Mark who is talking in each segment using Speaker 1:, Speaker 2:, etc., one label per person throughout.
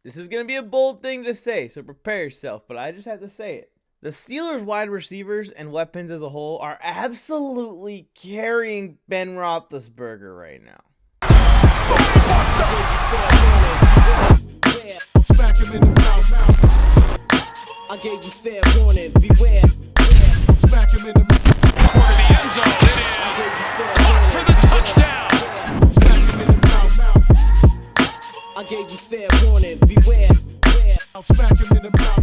Speaker 1: This is going to be a bold thing to say, so prepare yourself, but I just have to say it. The Steelers' wide receivers and weapons as a whole are absolutely carrying Ben Roethlisberger right now.
Speaker 2: I gave you fair warning, beware. Smack him in the corner of the end zone. It is caught for the touchdown. Smack him in the mouth. I gave you fair warning, beware. Smack him in the mouth.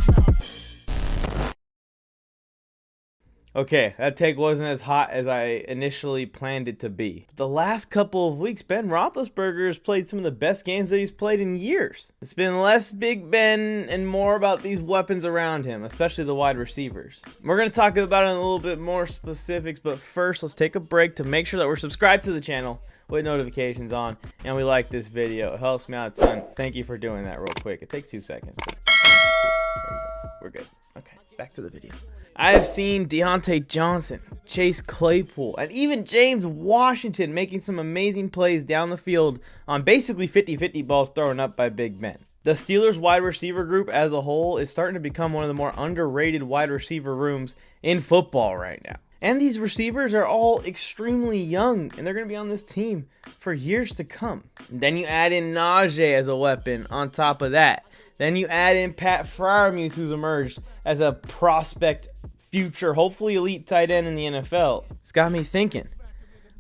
Speaker 1: Okay, that take wasn't as hot as I initially planned it to be. The last couple of weeks, Ben Roethlisberger has played some of the best games that he's played in years. It's been less Big Ben and more about these weapons around him, especially the wide receivers. We're going to talk about it in a little bit more specifics, but first, let's take a break to make sure that we're subscribed to the channel with notifications on, and we like this video. It helps me out a ton. Thank you for doing that real quick. It takes 2 seconds. There you go. We're good. Okay, back to the video. I have seen Deontay Johnson, Chase Claypool, and even James Washington making some amazing plays down the field on basically 50-50 balls thrown up by Big Ben. The Steelers wide receiver group as a whole is starting to become one of the more underrated wide receiver rooms in football right now. And these receivers are all extremely young, and they're going to be on this team for years to come. And then you add in Najee as a weapon on top of that. Then you add in Pat Freiermuth, who's emerged as a prospect, future, hopefully elite tight end in the NFL. It's got me thinking.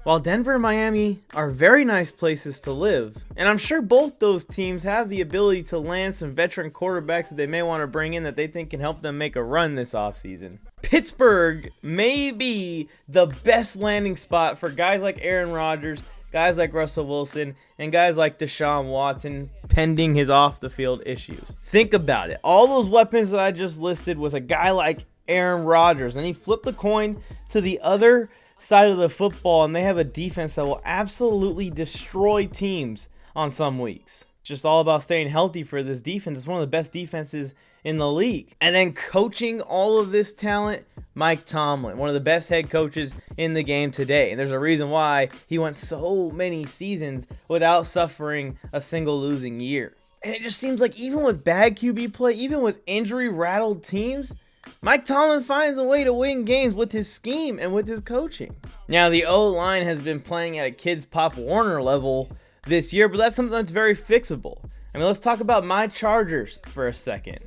Speaker 1: While Denver and Miami are very nice places to live, and I'm sure both those teams have the ability to land some veteran quarterbacks that they may want to bring in that they think can help them make a run this offseason, Pittsburgh may be the best landing spot for guys like Aaron Rodgers, guys like Russell Wilson, and guys like Deshaun Watson, pending his off-the-field issues. Think about it. All those weapons that I just listed with a guy like Aaron Rodgers, and he flipped the coin to the other side of the football, and they have a defense that will absolutely destroy teams on some weeks. Just all about staying healthy for this defense. It's one of the best defenses in the league. And then coaching all of this talent, Mike Tomlin, one of the best head coaches in the game today. And there's a reason why he went so many seasons without suffering a single losing year. And it just seems like even with bad QB play, even with injury-rattled teams, Mike Tomlin finds a way to win games with his scheme and with his coaching. Now, the O-line has been playing at a Kids Pop Warner level this year, but that's something that's very fixable. I mean, let's talk about my Chargers for a second.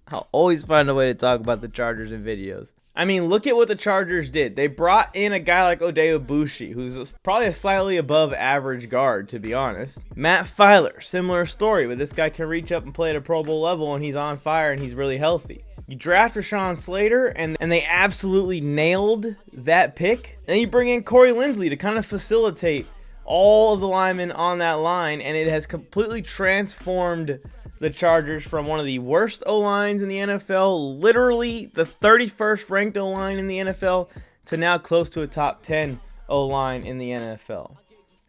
Speaker 1: I'll always find a way to talk about the Chargers in videos. I mean, look at what the Chargers did. They brought in a guy like Oday Abushi, who's probably a slightly above average guard, to be honest. Matt Filer, similar story, but this guy can reach up and play at a Pro Bowl level, and he's on fire, and he's really healthy. You draft Rashawn Slater, and they absolutely nailed that pick. And you bring in Corey Linsley to kind of facilitate all of the linemen on that line, and it has completely transformed the Chargers from one of the worst O-lines in the NFL, literally the 31st ranked O-line in the NFL, to now close to a top 10 O-line in the NFL.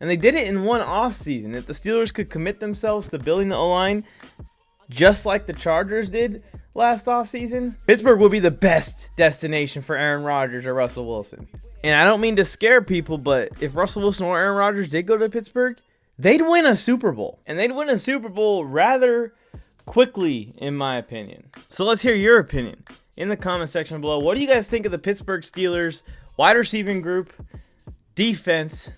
Speaker 1: And they did it in one offseason. If the Steelers could commit themselves to building the O-line just like the Chargers did last offseason, Pittsburgh would be the best destination for Aaron Rodgers or Russell Wilson. And I don't mean to scare people, but if Russell Wilson or Aaron Rodgers did go to Pittsburgh, they'd win a Super Bowl. And they'd win a Super Bowl rather quickly, in my opinion. So let's hear your opinion in the comment section below. What do you guys think of the Pittsburgh Steelers wide receiving group, defense,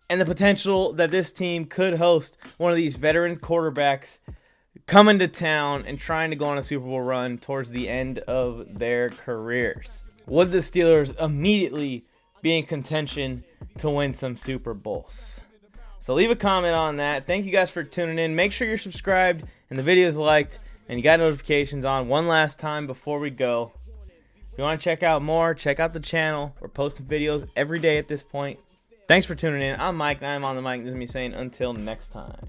Speaker 1: and the potential that this team could host one of these veteran quarterbacks coming to town and trying to go on a Super Bowl run towards the end of their careers? Would the Steelers immediately be in contention to win some Super Bowls? So leave a comment on that. Thank you guys for tuning in. Make sure you're subscribed and the video is liked and you got notifications on one last time before we go. If you want to check out more, check out the channel. We're posting videos every day at this point. Thanks for tuning in. I'm Mike and I'm on the mic. This is me saying until next time.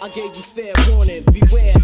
Speaker 2: I gave you fair warning, beware.